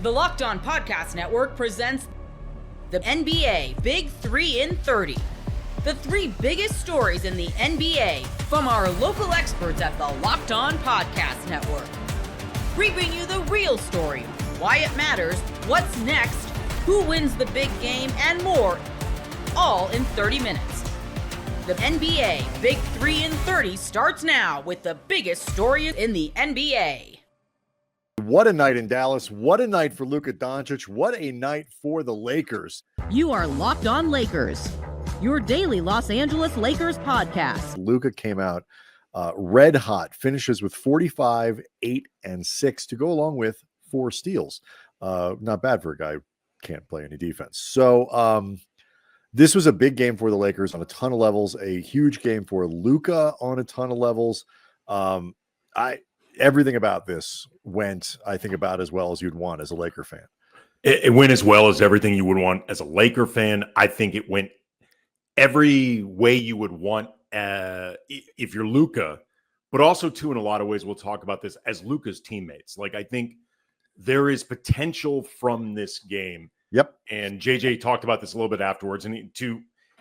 The Locked On Podcast Network presents the NBA Big 3 in 30. The 3 biggest stories in the NBA from our local experts at the Locked On Podcast Network. We bring you the real story, why it matters, what's next, who wins the big game, and more, all in 30 minutes. The NBA Big 3 in 30 starts now with the biggest story in the NBA. What a night in Dallas. What a night for Luka Doncic. What a night for the Lakers. You are Locked On Lakers, your daily Los Angeles Lakers podcast. Luka came out red hot, finishes with 45, 8, and 6 to go along with 4 steals. Not bad for a guy who can't play any defense. So this was a big game for the Lakers on a ton of levels, a huge game for Luka on a ton of levels. Everything about this went, I think, about as well as you'd want as a Laker fan. It went as well as everything you would want as a Laker fan. I think it went every way you would want if you're Luka, but also, too, in a lot of ways, we'll talk about this as Luka's teammates. Like, I think there is potential from this game. Yep. And JJ talked about this a little bit afterwards, and he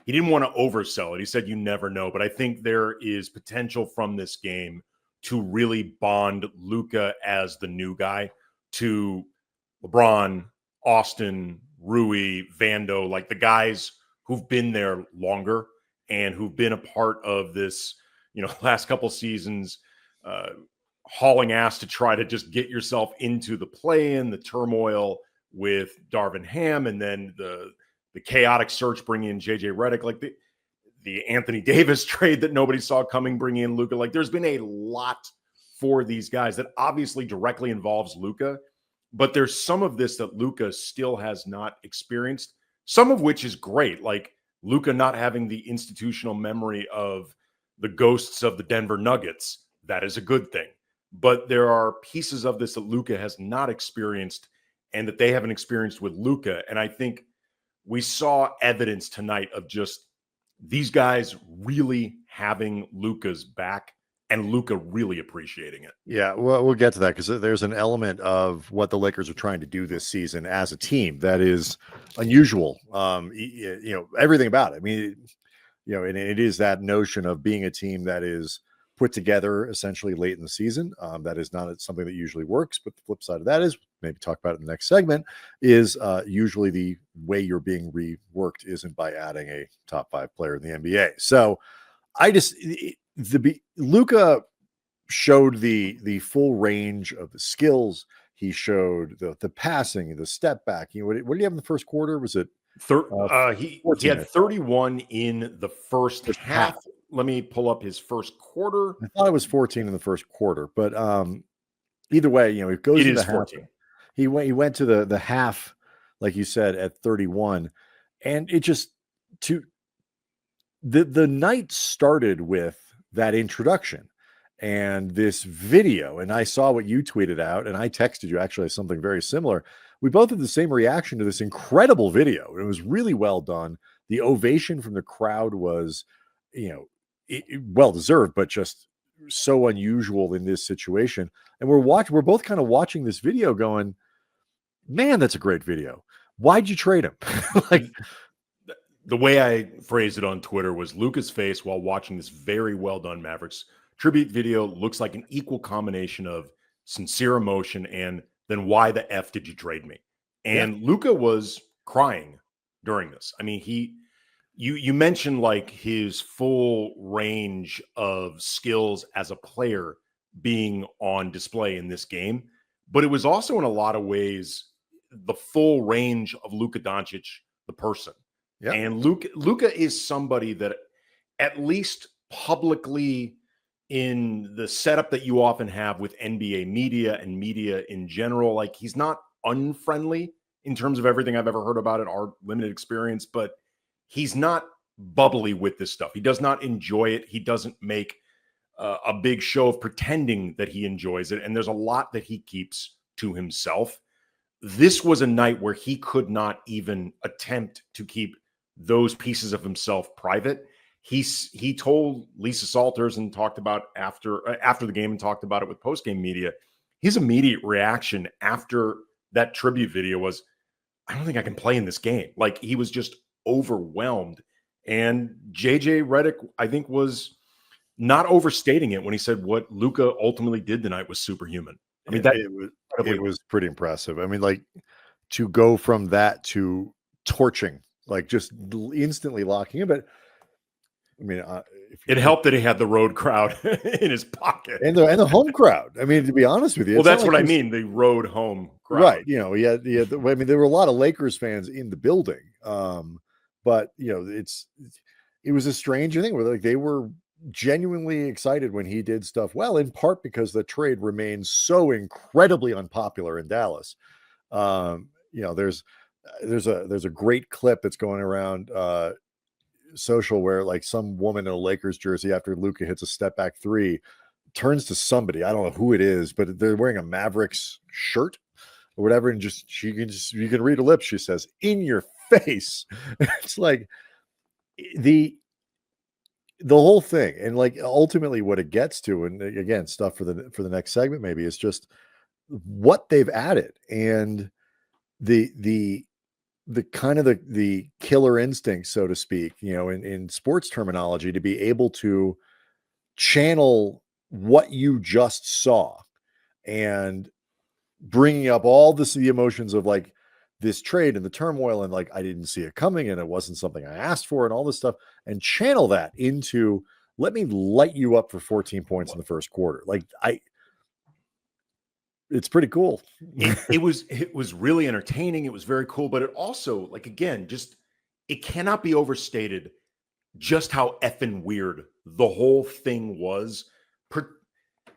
didn't want to oversell it. He said, you never know. But I think there is potential from this game to really bond Luka as the new guy to LeBron, Austin, Rui, Vando, like the guys who've been there longer and who've been a part of this, last couple seasons, hauling ass to try to just get yourself into the play-in, the turmoil with Darvin Ham, and then the chaotic search bringing in JJ Redick, like the Anthony Davis trade that nobody saw coming, bringing in Luka. Like, there's been a lot for these guys that obviously directly involves Luka, but there's some of this that Luka still has not experienced, some of which is great. Like Luka not having the institutional memory of the ghosts of the Denver Nuggets. That is a good thing. But there are pieces of this that Luka has not experienced and that they haven't experienced with Luka. And I think we saw evidence tonight of just these guys really having Luka's back and Luka really appreciating it. Yeah, well, we'll get to that because there's an element of what the Lakers are trying to do this season as a team that is unusual. Everything about it. I mean, and it is that notion of being a team that is put together essentially late in the season. That is not something that usually works, but the flip side of that is, maybe talk about it in the next segment, is usually the way you're being reworked isn't by adding a top 5 player in the NBA. So Luka showed the full range of the skills. He showed the passing, the step back. What did he have in the first quarter? Was it? He had 31 in the first half. Let me pull up his first quarter. I thought it was 14 in the first quarter, but either way, it goes to the half. 14. He went to the half, like you said, at 31, and it just the night started with that introduction and this video. And I saw what you tweeted out, and I texted you actually something very similar. We both had the same reaction to this incredible video. It was really well done. The ovation from the crowd was, well deserved, but just so unusual in this situation. And we're both kind of watching this video going, man, that's a great video. Why'd you trade him? Like, the way I phrased it on Twitter was Luka's face while watching this very well done Mavericks tribute video looks like an equal combination of sincere emotion and then why the F did you trade me? And yeah. Luka was crying during this. I mean, you mentioned like his full range of skills as a player being on display in this game, but it was also in a lot of ways the full range of Luka Doncic, the person. Yep. And Luka is somebody that, at least publicly, in the setup that you often have with NBA media and media in general, like, he's not unfriendly in terms of everything I've ever heard about it, our limited experience, but he's not bubbly with this stuff. He does not enjoy it. He doesn't make a big show of pretending that he enjoys it. And there's a lot that he keeps to himself. This was a night where he could not even attempt to keep those pieces of himself private. He told Lisa Salters and talked about after the game and talked about it with post-game media. His immediate reaction after that tribute video was, I don't think I can play in this game. Like, he was just overwhelmed. And JJ Redick, I think, was not overstating it when he said what Luka ultimately did tonight was superhuman. I mean, it was pretty impressive. I mean, like, to go from that to torching, like just instantly locking him. But I mean, it helped that he had the road crowd in his pocket and the home crowd. I mean, to be honest with you, well, that's what I mean. The road home crowd, right? You know, he had I mean, there were a lot of Lakers fans in the building, but you know, it was a strange thing where like they were genuinely excited when he did stuff well, in part because the trade remains so incredibly unpopular in Dallas. You know, there's a great clip that's going around social where like some woman in a Lakers jersey after Luka hits a step back three turns to somebody, I don't know who it is, but they're wearing a Mavericks shirt or whatever, and you can read her lips. She says, "In your face." It's like the whole thing, and like ultimately what it gets to, and again, stuff for the next segment maybe, is just what they've added and the kind of the killer instinct, so to speak, you know, in sports terminology, to be able to channel what you just saw and bringing up all the emotions of like this trade and the turmoil and like I didn't see it coming and it wasn't something I asked for and all this stuff, and channel that into, let me light you up for 14 points in the first quarter. Like it's pretty cool. It was really entertaining. It was very cool, but it also, like, again, just, it cannot be overstated just how effing weird the whole thing was,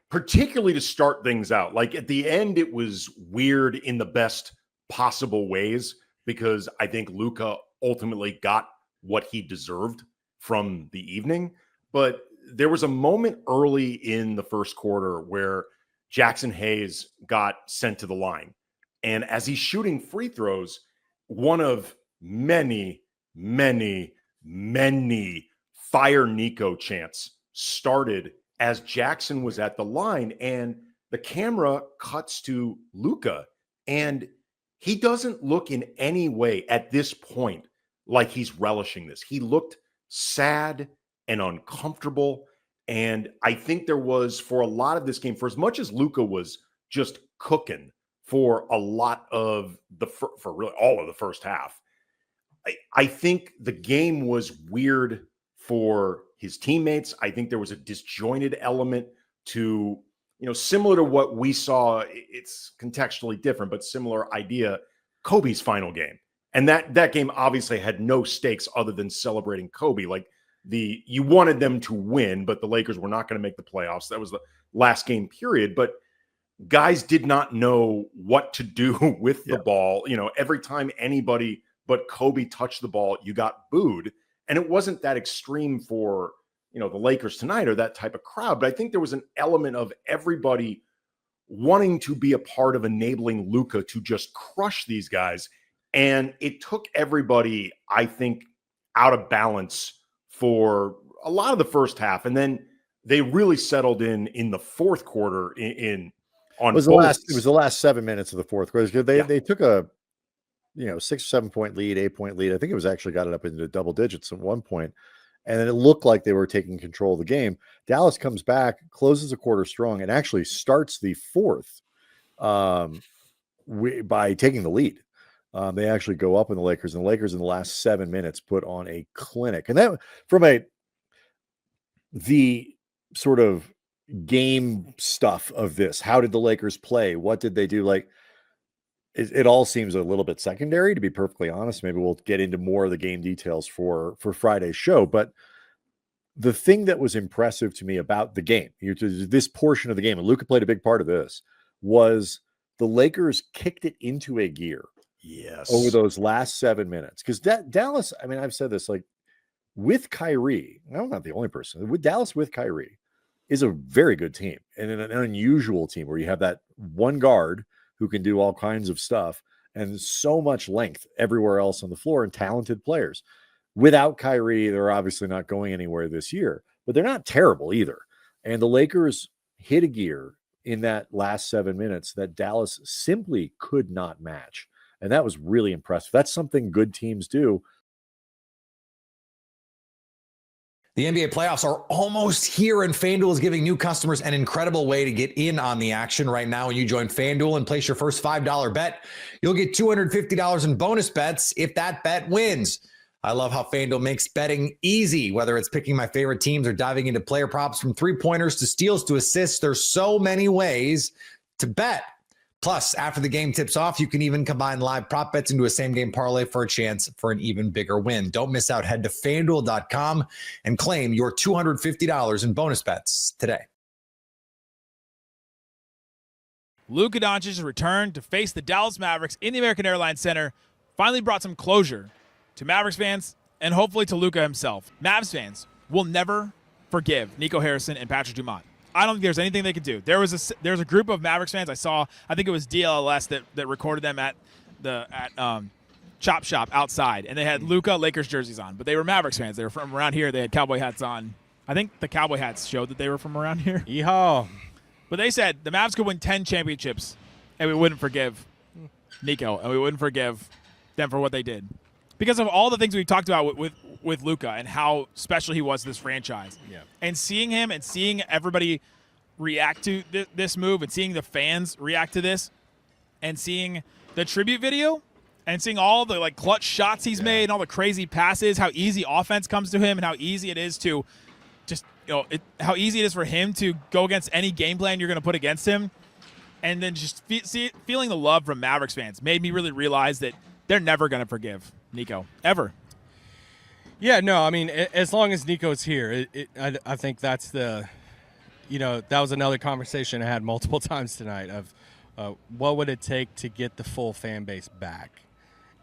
particularly to start things out. Like at the end, it was weird in the best possible ways because I think Luka ultimately got what he deserved from the evening. But there was a moment early in the first quarter where Jackson Hayes got sent to the line. And as he's shooting free throws, one of many, many, many Fire Nico chants started as Jackson was at the line. And the camera cuts to Luka, and he doesn't look in any way at this point like he's relishing this. He looked sad and uncomfortable. And I think there was, for a lot of this game, for as much as Luka was just cooking for a lot of for really all of the first half, I think the game was weird for his teammates. I think there was a disjointed element to, you know, similar to what we saw. It's contextually different, but similar idea. Kobe's final game. And that game obviously had no stakes other than celebrating Kobe. Like, you wanted them to win, but the Lakers were not going to make the playoffs. That was the last game period. But guys did not know what to do with the ball. You know, every time anybody but Kobe touched the ball, you got booed. And it wasn't that extreme for, you know, the Lakers tonight or that type of crowd. But I think there was an element of everybody wanting to be a part of enabling Luka to just crush these guys. And it took everybody, I think, out of balance for a lot of the first half, and then they really settled in the fourth quarter. It was the last 7 minutes of the fourth quarter. They took a 6 or 7 point lead, 8 point lead. I think it was actually got it up into double digits at one point, and then it looked like they were taking control of the game. Dallas comes back, closes a quarter strong, and actually starts the fourth by taking the lead. They actually go up in the Lakers, and the Lakers in the last 7 minutes put on a clinic. And that, from the sort of game stuff of this, how did the Lakers play? What did they do? Like, it all seems a little bit secondary, to be perfectly honest. Maybe we'll get into more of the game details for Friday's show. But the thing that was impressive to me about the game, this portion of the game, and Luka played a big part of this, was the Lakers kicked it into a gear. Yes. Over those last 7 minutes. Because Dallas, I mean, I've said this, like, with Kyrie, I'm not the only person, with Dallas with Kyrie is a very good team and an unusual team where you have that one guard who can do all kinds of stuff and so much length everywhere else on the floor and talented players. Without Kyrie, they're obviously not going anywhere this year, but they're not terrible either. And the Lakers hit a gear in that last 7 minutes that Dallas simply could not match. And that was really impressive. That's something good teams do. The NBA playoffs are almost here, and FanDuel is giving new customers an incredible way to get in on the action right now. When you join FanDuel and place your first $5 bet, you'll get $250 in bonus bets if that bet wins. I love how FanDuel makes betting easy, whether it's picking my favorite teams or diving into player props from three-pointers to steals to assists. There's so many ways to bet. Plus, after the game tips off, you can even combine live prop bets into a same-game parlay for a chance for an even bigger win. Don't miss out. Head to FanDuel.com and claim your $250 in bonus bets today. Luka Doncic's return to face the Dallas Mavericks in the American Airlines Center finally brought some closure to Mavericks fans and hopefully to Luka himself. Mavs fans will never forgive Nico Harrison and Patrick Dumont. I don't think there's anything they could do. There's a group of Mavericks fans I saw. I think it was DLLS that recorded them at Chop Shop outside, and they had Luka Lakers jerseys on, but they were Mavericks fans. They were from around here. They had cowboy hats on. I think the cowboy hats showed that they were from around here. Yeehaw! But they said the Mavs could win 10 championships, and we wouldn't forgive Nico, and we wouldn't forgive them for what they did because of all the things we've talked about with Luka and how special he was to this franchise. Yeah. And seeing him and seeing everybody react to this move and seeing the fans react to this and seeing the tribute video and seeing all the clutch shots he's made and all the crazy passes, how easy offense comes to him and how easy it is to just, how easy it is for him to go against any game plan you're going to put against him. And then just feeling the love from Mavericks fans made me really realize that they're never going to forgive Nico, ever. Yeah, no, I mean, as long as Nico's here, I think that's that was another conversation I had multiple times tonight of what would it take to get the full fan base back.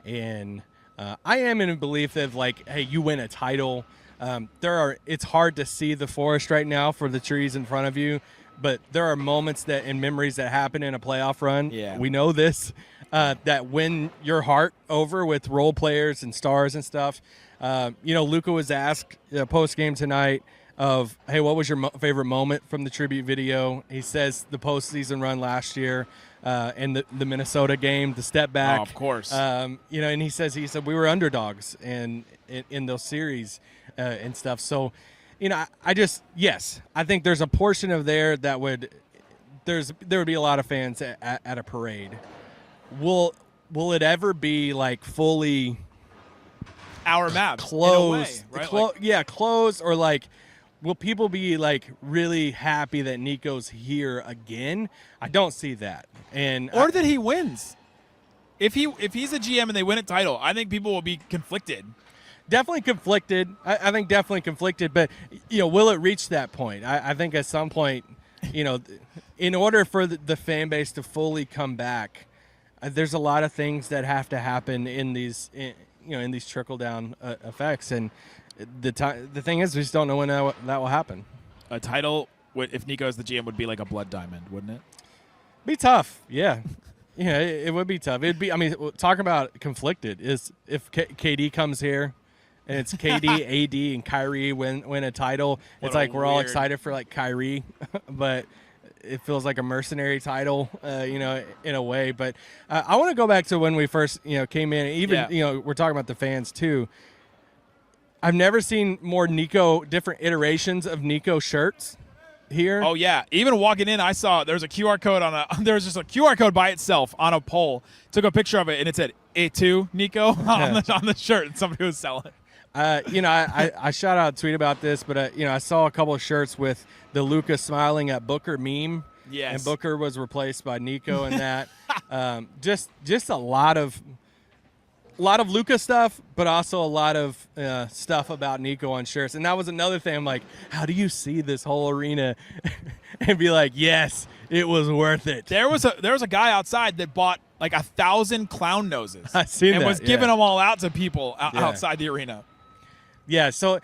And I am in a belief that, hey, you win a title. It's hard to see the forest right now for the trees in front of you, but there are moments and memories that happen in a playoff run. Yeah. We know this, that win your heart over with role players and stars and stuff. Luka was asked post-game tonight of, hey, what was your favorite moment from the tribute video? He says the postseason run last year and the Minnesota game, the step back. Oh, of course. And he said we were underdogs in those series and stuff. So, I think there's a portion of there that there would be a lot of fans at a parade. Will it ever be fully Our Mavs closed? In a way, right? Closed, or will people be really happy that Nico's here again? I don't see that. Or that he wins. If he's a GM and they win a title, I think people will be conflicted. Definitely conflicted. I think definitely conflicted. But will it reach that point? I think at some point, in order for the fan base to fully come back, there's a lot of things that have to happen in these trickle down effects. And the thing is, we just don't know when that will happen. A title, if Nico's the GM, would be like a blood diamond, wouldn't it? Be tough, yeah. Yeah, it would be tough. It'd be. I mean, talking about conflicted is if KD comes here, and it's KD, AD, and Kyrie win a title. It's we're all excited for Kyrie, but it feels like a mercenary title, in a way. But I want to go back to when we first, came in. Even we're talking about the fans too. I've never seen more different iterations of Nico shirts here. Oh yeah, even walking in, I saw there was a QR code there was just a QR code by itself on a pole. Took a picture of it and it said "A2 Nico" on the shirt, and somebody was selling it. I shot out a tweet about this, but I saw a couple of shirts with the Luka smiling at Booker meme. Yes, and Booker was replaced by Nico and that. Just a lot of Luka stuff, but also a lot of stuff about Nico on shirts. And that was another thing. I'm like, how do you see this whole arena and be like, yes, it was worth it? There was a guy outside that bought 1,000 clown noses. I seen and that, was giving them all out to people outside the arena. Yeah, so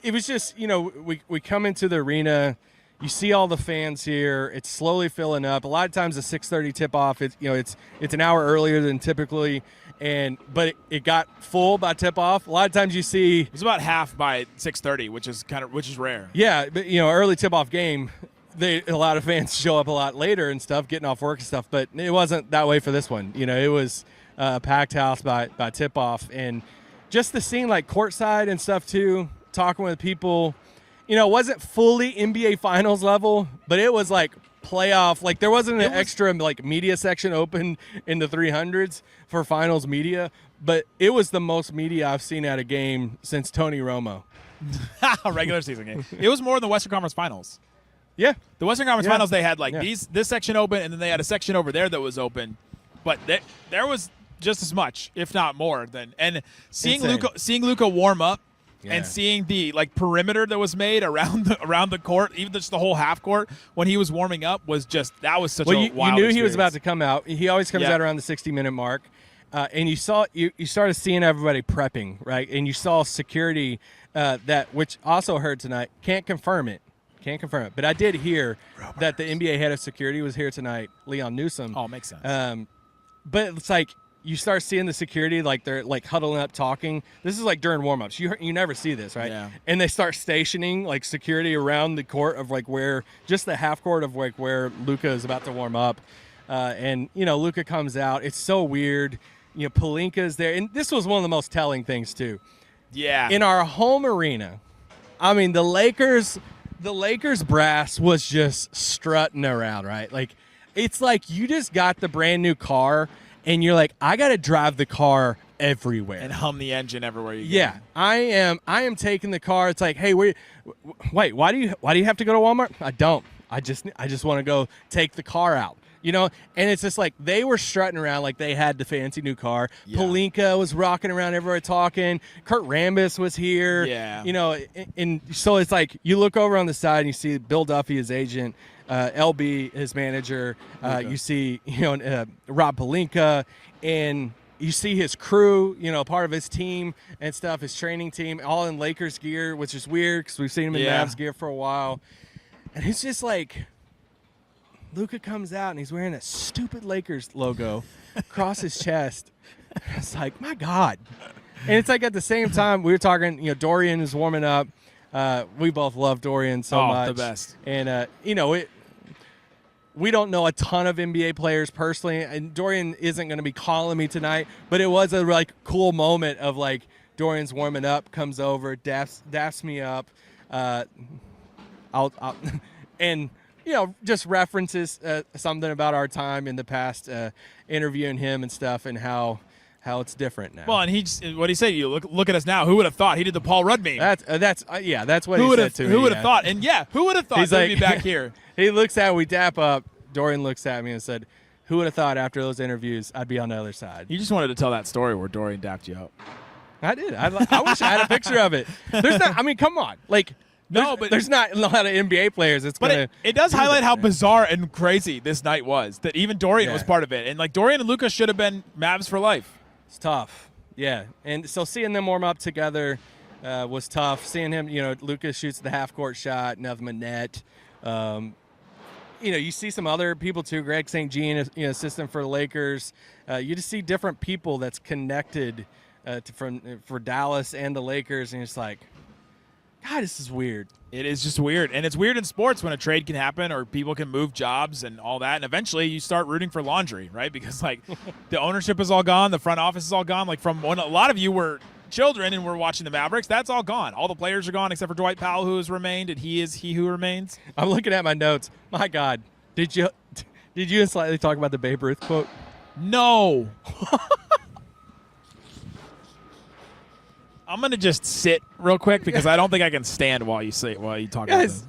it was just, we come into the arena, you see all the fans here, it's slowly filling up. A lot of times the 6:30 tip-off, it's an hour earlier than typically, but it got full by tip-off. A lot of times you see... It was about half by 6:30, which is rare. Yeah, but, early tip-off game, a lot of fans show up a lot later and stuff, getting off work and stuff, but it wasn't that way for this one. It was a packed house by tip-off, and just the scene like courtside and stuff too, talking with people. It wasn't fully NBA Finals level, but it was like playoff. Like there wasn't an extra like media section open in the 300s for Finals media, but it was the most media I've seen at a game since Tony Romo. A regular season game. It was more than the Western Conference Finals. Yeah. The Western Conference Finals, they had like this section open, and then they had a section over there that was open. But there was just as much, if not more, than seeing Luka warm up and seeing the like perimeter that was made around the court, even just the whole half court when he was warming up was such a wild you knew experience. He was about to come out. He always comes out around the 60-minute mark. And you started seeing everybody prepping, right? And you saw security which also heard tonight. Can't confirm it, but I did hear that the NBA head of security was here tonight, Leon Newsom. Oh, makes sense. But it's like you start seeing the security, like they're like huddling up talking. This is like during warm-ups. You never see this, right? Yeah. And they start stationing like security around the court of like just the half court of like where Luka is about to warm up. And Luka comes out. It's so weird. Pelinka's there. And this was one of the most telling things too. Yeah. In our home arena, I mean, the Lakers brass was just strutting around, right? Like, it's like you just got the brand new car and you're like, I got to drive the car everywhere and hum the engine everywhere you go. Yeah, I am taking the car. It's like, hey, wait, why do you have to go to Walmart? I don't. I just want to go take the car out. And it's just like they were strutting around like they had the fancy new car. Yeah. Pelinka was rocking around everywhere talking. Kurt Rambis was here. Yeah. And so it's like you look over on the side and you see Bill Duffy, his agent, LB, his manager. You see, Rob Pelinka, and you see his crew, part of his team and stuff, his training team, all in Lakers gear, which is weird because we've seen him in Mavs gear for a while. And it's just like Luka comes out and he's wearing that stupid Lakers logo across his chest. It's like, my God. And it's like at the same time, we were talking, Dorian is warming up. We both love Dorian so much. The best. And, we don't know a ton of NBA players personally, and Dorian isn't going to be calling me tonight, but it was a cool moment of Dorian's warming up, comes over, daps me up. And just references something about our time in the past, interviewing him and stuff, and how it's different now. Well, and what he said, you look at us now. Who would have thought? He did the Paul Rudd meme. That's what he said to me. Who would have thought? And who would have thought he's he'd be back here? He looks at, we dap up. Dorian looks at me and said, "Who would have thought after those interviews I'd be on the other side?" You just wanted to tell that story where Dorian dapped you up. I did. I wish I had a picture of it. There's not. I mean, come on. There's not a lot of NBA players. It does highlight how bizarre and crazy this night was. That even Dorian was part of it, and Dorian and Luka should have been Mavs for life. It's tough. Yeah, and so seeing them warm up together was tough. Seeing him, Luka shoots the half court shot, nothing but net. You see some other people too. Greg St. Jean, assistant for the Lakers. You just see different people that's connected for Dallas and the Lakers, and it's like, God, this is weird. It is just weird. And it's weird in sports when a trade can happen or people can move jobs and all that. And eventually you start rooting for laundry, right? Because the ownership is all gone. The front office is all gone. From when a lot of you were children and were watching the Mavericks, that's all gone. All the players are gone except for Dwight Powell, who has remained, and he is he who remains. I'm looking at my notes. My God. Did you slightly talk about the Babe Ruth quote? No. I'm going to just sit real quick because I don't think I can stand while you talk about this.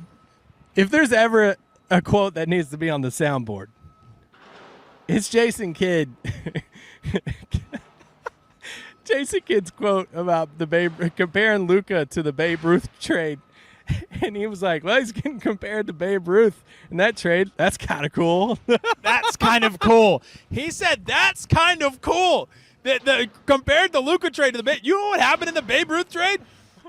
If there's ever a quote that needs to be on the soundboard, it's Jason Kidd. Jason Kidd's quote about comparing Luka to the Babe Ruth trade. And he was like, well, he's getting compared to Babe Ruth in that trade. That's kind of cool. That's kind of cool. He said that's kind of cool. Compared the Luka trade to the Babe, you know what happened in the Babe Ruth trade?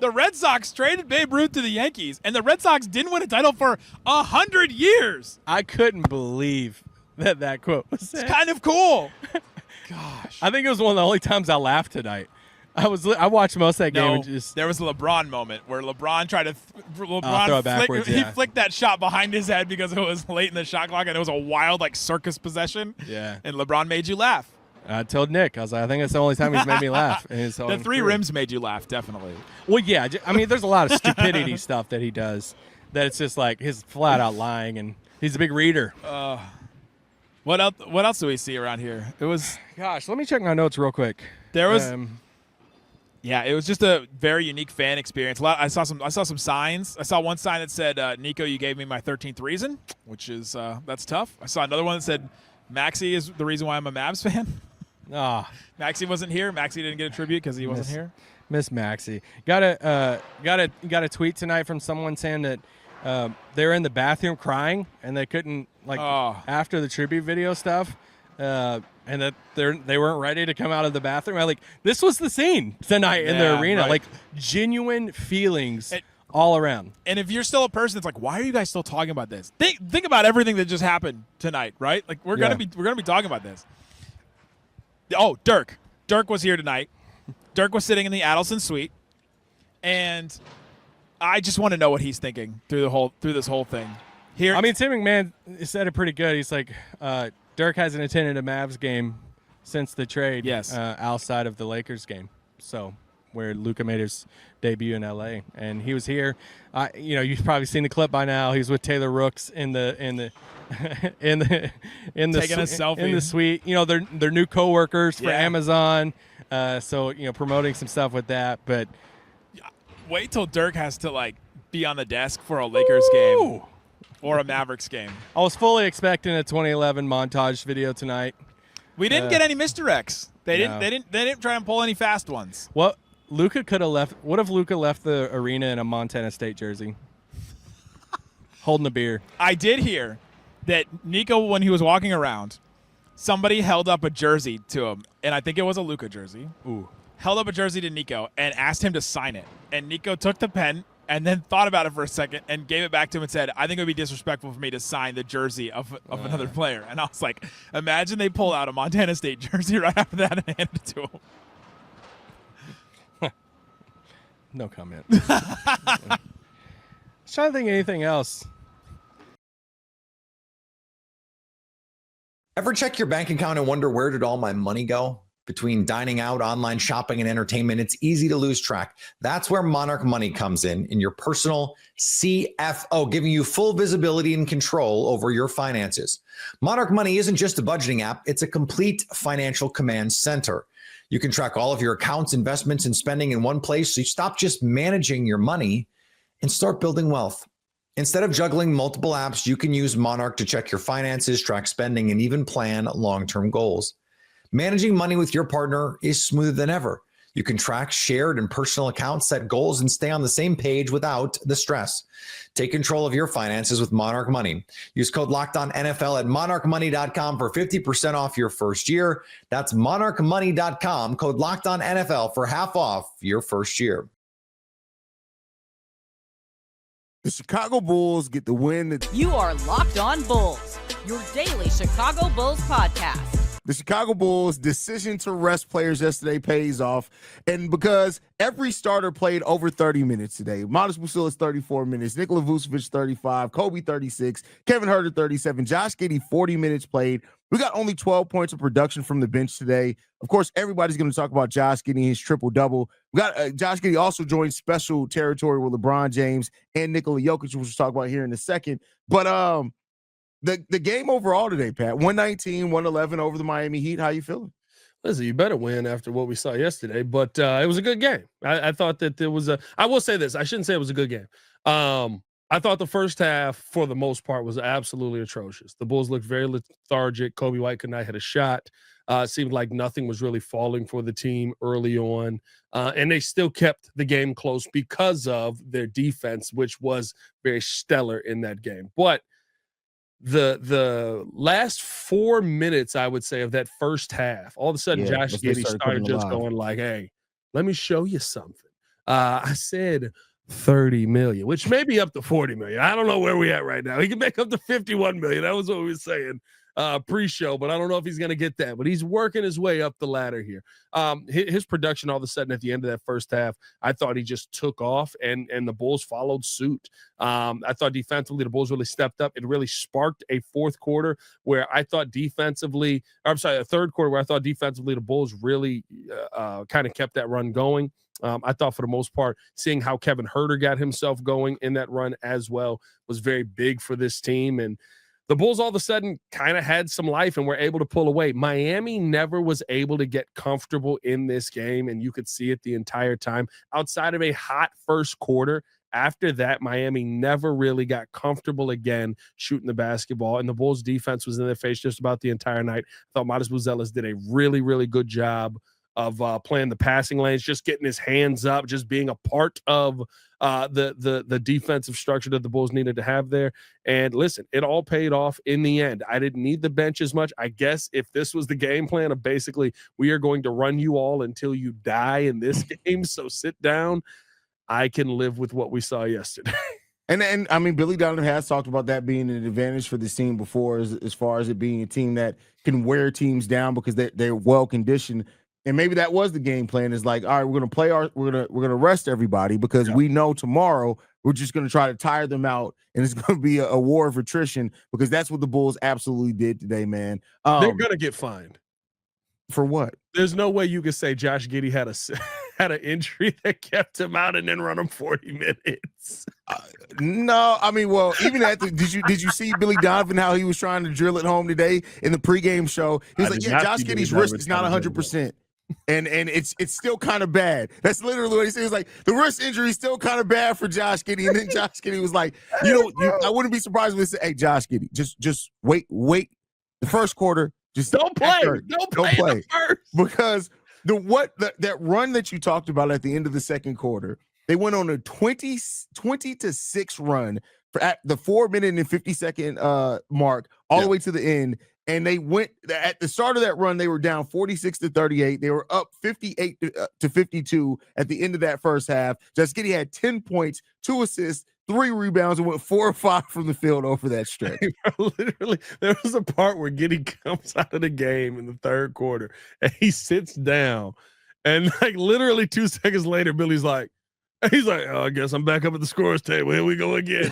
The Red Sox traded Babe Ruth to the Yankees, and the Red Sox didn't win a title for 100 years. I couldn't believe that quote was said. It's kind of cool. Gosh. I think it was one of the only times I laughed tonight. I watched most of that game. No, And just there was a LeBron moment where LeBron tried to throw it backwards. He flicked that shot behind his head because it was late in the shot clock and it was a wild like circus possession. Yeah. And LeBron made you laugh. I told Nick, I was like, I think it's the only time he's made me laugh. The three rims made you laugh, definitely. Well, yeah. I mean, there's a lot of stupidity stuff that he does that it's just like his flat out lying, and he's a big reader. What else do we see around here? It was Gosh, let me check my notes real quick. There was yeah, it was just a very unique fan experience. I saw some signs. I saw one sign that said, Nico, you gave me my 13th reason, which is that's tough. I saw another one that said, Maxey is the reason why I'm a Mavs fan. Maxey wasn't here. Maxey didn't get a tribute because he wasn't here. Miss Maxey. Got a tweet tonight from someone saying that they were in the bathroom crying and they couldn't after the tribute video stuff, and that they weren't ready to come out of the bathroom. Like, this was the scene tonight in the arena. Right. Like, genuine feelings all around. And if you're still a person that's like, why are you guys still talking about this? Think about everything that just happened tonight, right? Like, we're gonna be talking about this. Oh, Dirk was here tonight. Dirk was sitting in the Adelson suite, and I just want to know what he's thinking through this whole thing. Here, I mean, Tim McMahon said it pretty good. He's like, Dirk hasn't attended a Mavs game since the trade. Yes. Outside of the Lakers game, so where Luka made his debut in LA, and he was here. You've probably seen the clip by now. He's with Taylor Rooks in the taking a selfie in the suite. They're new coworkers for Amazon. So promoting some stuff with that. But wait till Dirk has to like be on the desk for a Lakers game or a Mavericks game. I was fully expecting a 2011 montage video tonight. We didn't get any misdirects. They didn't try and pull any fast ones. What Luka could have left? What if Luka left the arena in a Montana State jersey, holding a beer? I did hear that Nico, when he was walking around, somebody held up a jersey to him, and I think it was a Luka jersey. Held up a jersey to Nico and asked him to sign it. And Nico took the pen and then thought about it for a second and gave it back to him and said, I think it would be disrespectful for me to sign the jersey of another player. And I was like, imagine they pull out a Montana State jersey right after that and hand it to him. No comment. I was trying to think of anything else. Ever check your bank account and wonder, where did all my money go? Between dining out, online shopping, and entertainment, it's easy to lose track. That's where Monarch Money comes in your personal CFO, giving you full visibility and control over your finances. Monarch Money isn't just a budgeting app, it's a complete financial command center. You can track all of your accounts, investments, and spending in one place, so you stop just managing your money and start building wealth. Instead of juggling multiple apps, you can use Monarch to check your finances, track spending, and even plan long-term goals. Managing money with your partner is smoother than ever. You can track shared and personal accounts, set goals, and stay on the same page without the stress. Take control of your finances with Monarch Money. Use code LOCKEDONNFL at monarchmoney.com for 50% off your first year. That's monarchmoney.com, code LOCKEDONNFL for half off your first year. The Chicago Bulls get the win. You are Locked On Bulls, your daily Chicago Bulls podcast. The Chicago Bulls' decision to rest players yesterday pays off. And because every starter played over 30 minutes today. Modest Bucilis 34 minutes, Nikola Vucevic 35, Kobe 36, Kevin Huerter 37, Josh Giddey 40 minutes played. We got only 12 points of production from the bench today. Of course, everybody's going to talk about Josh Giddey, his triple-double. We got Josh Giddey also joined special territory with LeBron James and Nikola Jokic, which we'll talk about here in a second. But the game overall today, Pat, 119-111 over the Miami Heat. How you feeling? Listen, you better win after what we saw yesterday, but it was a good game. I thought that there was I will say this. I shouldn't say it was a good game. I thought the first half, for the most part, was absolutely atrocious. The Bulls looked very lethargic. Kobe White could not hit a shot. It seemed like nothing was really falling for the team early on. And they still kept the game close because of their defense, which was very stellar in that game. But the last 4 minutes, I would say, of that first half, all of a sudden, Josh Giddey started just going like, hey, let me show you something. I said 30 million, which may be up to 40 million. I don't know where we at right now. He can make up to 51 million. That was what we were saying pre-show, but I don't know if he's going to get that. But he's working his way up the ladder here. His production all of a sudden at the end of that first half, I thought he just took off, and the Bulls followed suit. I thought defensively the Bulls really stepped up. It really sparked a fourth quarter where I thought a third quarter where I thought defensively the Bulls really kind of kept that run going. I thought for the most part, seeing how Kevin Huerter got himself going in that run as well was very big for this team. And the Bulls all of a sudden kind of had some life and were able to pull away. Miami never was able to get comfortable in this game, and you could see it the entire time. Outside of a hot first quarter, after that, Miami never really got comfortable again shooting the basketball, and the Bulls' defense was in their face just about the entire night. I thought Modest Buzelis did a really, really good job of playing the passing lanes, just getting his hands up, just being a part of the defensive structure that the Bulls needed to have there. And listen, it all paid off in the end. I didn't need the bench as much. I guess if this was the game plan of basically we are going to run you all until you die in this game, so sit down, I can live with what we saw yesterday. And I mean, Billy Donovan has talked about that being an advantage for this team before, as far as it being a team that can wear teams down because they're well conditioned. And maybe that was the game plan, is like, all right, we're gonna rest everybody because we know tomorrow we're just gonna try to tire them out, and it's gonna be a war of attrition, because that's what the Bulls absolutely did today, man. They're gonna get fined. For what? There's no way you could say Josh Giddey had an injury that kept him out and then run him 40 minutes. No, I mean, well, even at did you see Billy Donovan, how he was trying to drill it home today in the pregame show? He was like, yeah, Josh Giddey's wrist is not 100%. And it's still kind of bad. That's literally what he said. He was like, the wrist injury is still kind of bad for Josh Giddey. And then Josh Giddey was like, I wouldn't be surprised if they said, hey, Josh Giddey, just wait. The first quarter, just don't play. Don't play. Because that run that you talked about at the end of the second quarter, they went on a 20-6 run at the 4-minute and 50-second mark all the way to the end. And they went at the start of that run, they were down 46-38. They were up 58-52 at the end of that first half. Josh Giddey had 10 points, 2 assists, 3 rebounds, and went 4 or 5 from the field over that stretch. Literally, there was a part where Giddey comes out of the game in the third quarter and he sits down, and like literally 2 seconds later, Billy's like, oh, I guess I'm back up at the scores table. Here we go again.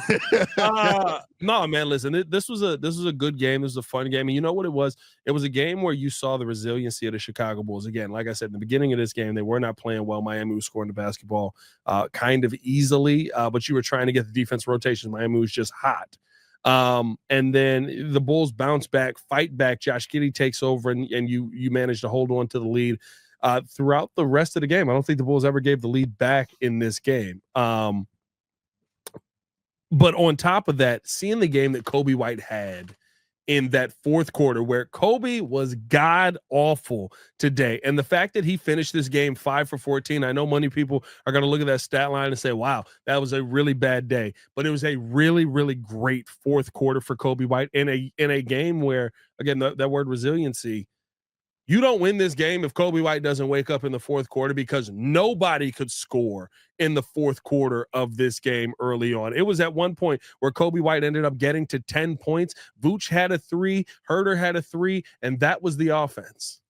No, man, listen, this was a good game. This was a fun game. And you know what it was? It was a game where you saw the resiliency of the Chicago Bulls. Again, like I said, in the beginning of this game, they were not playing well. Miami was scoring the basketball kind of easily, but you were trying to get the defense rotations. Miami was just hot. And then the Bulls bounce back, fight back. Josh Giddey takes over, and you manage to hold on to the lead. Throughout the rest of the game, I don't think the Bulls ever gave the lead back in this game. But on top of that, seeing the game that Coby White had in that fourth quarter, where Coby was god-awful today, and the fact that he finished this game 5 for 14, I know many people are going to look at that stat line and say, wow, that was a really bad day. But it was a really, really great fourth quarter for Coby White in a game where, again, that word resiliency, you don't win this game if Coby White doesn't wake up in the fourth quarter, because nobody could score in the fourth quarter of this game early on. It was at one point where Coby White ended up getting to 10 points. Vooch had a 3, Huerter had a 3, and that was the offense.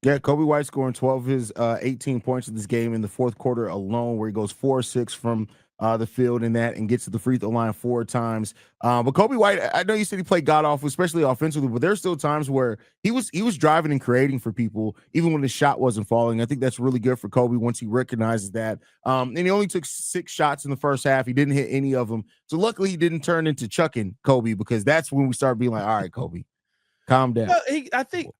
Yeah, Coby White scoring 12 of his 18 points in this game in the fourth quarter alone, where he goes 4-6 from the field in that and gets to the free throw line 4 times. But Coby White, I know you said he played god-awful, especially offensively, but there's still times where he was driving and creating for people, even when the shot wasn't falling. I think that's really good for Coby once he recognizes that. And he only took 6 shots in the first half. He didn't hit any of them. So luckily he didn't turn into chucking Coby, because that's when we start being like, all right, Coby, calm down. Well, I think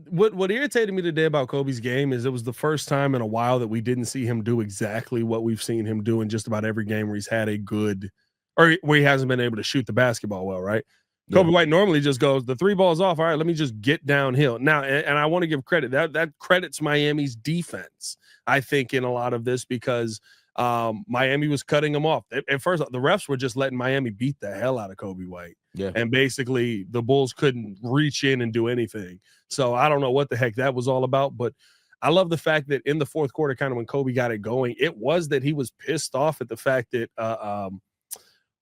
what irritated me today about Coby's game is it was the first time in a while that we didn't see him do exactly what we've seen him do in just about every game where he's had a good, or where he hasn't been able to shoot the basketball well, right? Yeah. Coby White normally just goes, the 3 ball's off. All right, let me just get downhill. Now, and I want to give credit. That credits Miami's defense, I think, in a lot of this, because Miami was cutting him off. At first, the refs were just letting Miami beat the hell out of Coby White. Yeah. And basically the Bulls couldn't reach in and do anything. So I don't know what the heck that was all about, but I love the fact that in the fourth quarter, kind of when Coby got it going, it was that he was pissed off at the fact that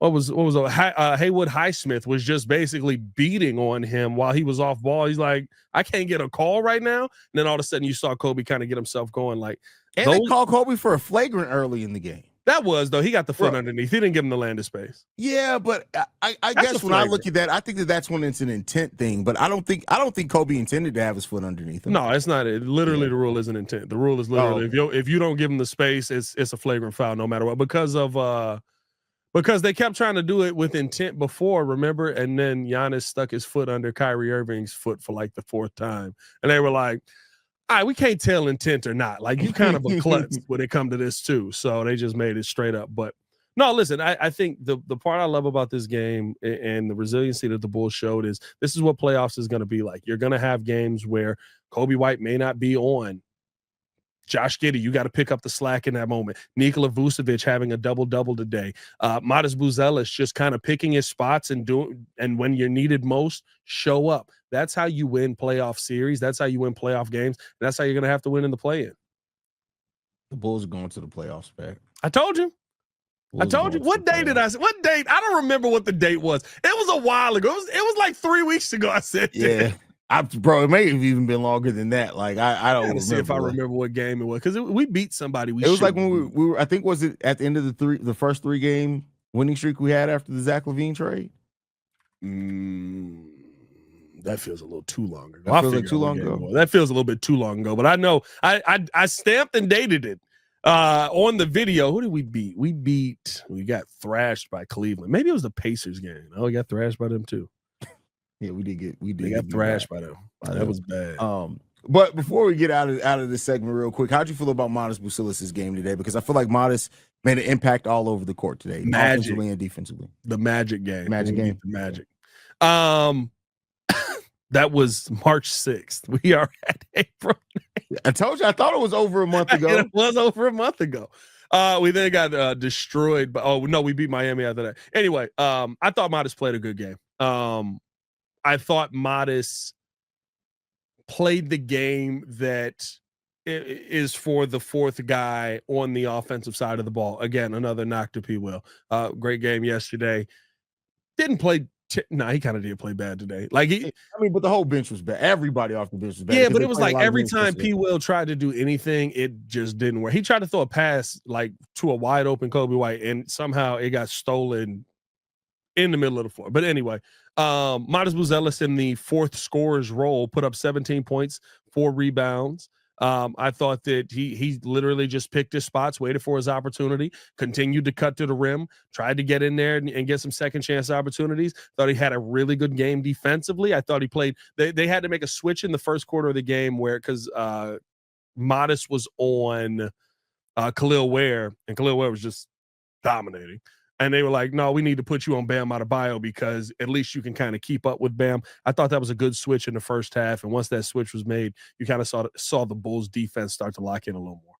Haywood Highsmith was just basically beating on him while he was off ball. He's like, I can't get a call right now. And then all of a sudden you saw Kobe kind of get himself going. Like, and they called Kobe for a flagrant early in the game. That was, though. He got the foot underneath. He didn't give him the land of space. Yeah, but I guess when I look at that, I think that's when it's an intent thing. But I don't think Kobe intended to have his foot underneath him. No, it's not. Literally, the rule isn't intent. The rule is literally if you don't give him the space, it's a flagrant foul no matter what. Because they kept trying to do it with intent before, remember? And then Giannis stuck his foot under Kyrie Irving's foot for like the 4th time, and they were like, all right, we can't tell intent or not. Like, you kind of a klutz when it come to this too. So they just made it straight up. But no, listen, I think the part I love about this game and the resiliency that the Bulls showed is this is what playoffs is going to be like. You're going to have games where Kobe White may not be on. Josh Giddey, you got to pick up the slack in that moment. Nikola Vucevic having a double-double today. Modest Buzelis just kind of picking his spots and when you're needed most, show up. That's how you win playoff series. That's how you win playoff games. And that's how you're going to have to win in the play-in. The Bulls are going to the playoffs, back. I told you. What day did I say? What date? I don't remember what the date was. It was a while ago. It was like 3 weeks ago I said that. Bro, it may have even been longer than that. Like, I don't remember. See if I remember what game it was, because we beat somebody. It was like when we were. I think, was it at the end of the first 3 game winning streak we had after the Zach LaVine trade? That feels a little too long ago. That feels like too long ago. That feels a little bit too long ago. But I know I stamped and dated it on the video. Who did we beat? We got thrashed by Cleveland. Maybe it was the Pacers game. Oh, we got thrashed by them too. Yeah, we did got thrashed by them. That was bad. But before we get out of this segment real quick, how'd you feel about Modest Buzelis' game today? Because I feel like Modest made an impact all over the court today, offensively and defensively. The Magic game. The Magic. That was March 6th. We are at April 9th. I told you, I thought it was over a month ago. It was over a month ago. We then got destroyed. We beat Miami after that. Anyway, I thought Modest played a good game. I thought Modest played the game that is for the 4th guy on the offensive side of the ball. Again, another knock to P. Will. Great game yesterday. Didn't play. He kind of did play bad today. Like, but the whole bench was bad. Everybody off the bench was bad. Yeah, but it was like every time P. Will tried to do anything, it just didn't work. He tried to throw a pass like to a wide open Kobe White, and somehow it got stolen in the middle of the floor. But anyway, Modest Buzelis in the 4th scorer's role put up 17 points, 4 rebounds. I thought that he literally just picked his spots, waited for his opportunity, continued to cut to the rim, tried to get in there and get some second chance opportunities. Thought he had a really good game defensively. I thought he played. They had to make a switch in the first quarter of the game because Modest was on Khalil Ware, and Khalil Ware was just dominating. And they were like, no, we need to put you on Bam Adebayo because at least you can kind of keep up with Bam. I thought that was a good switch in the first half. And once that switch was made, you kind of saw the Bulls defense start to lock in a little more.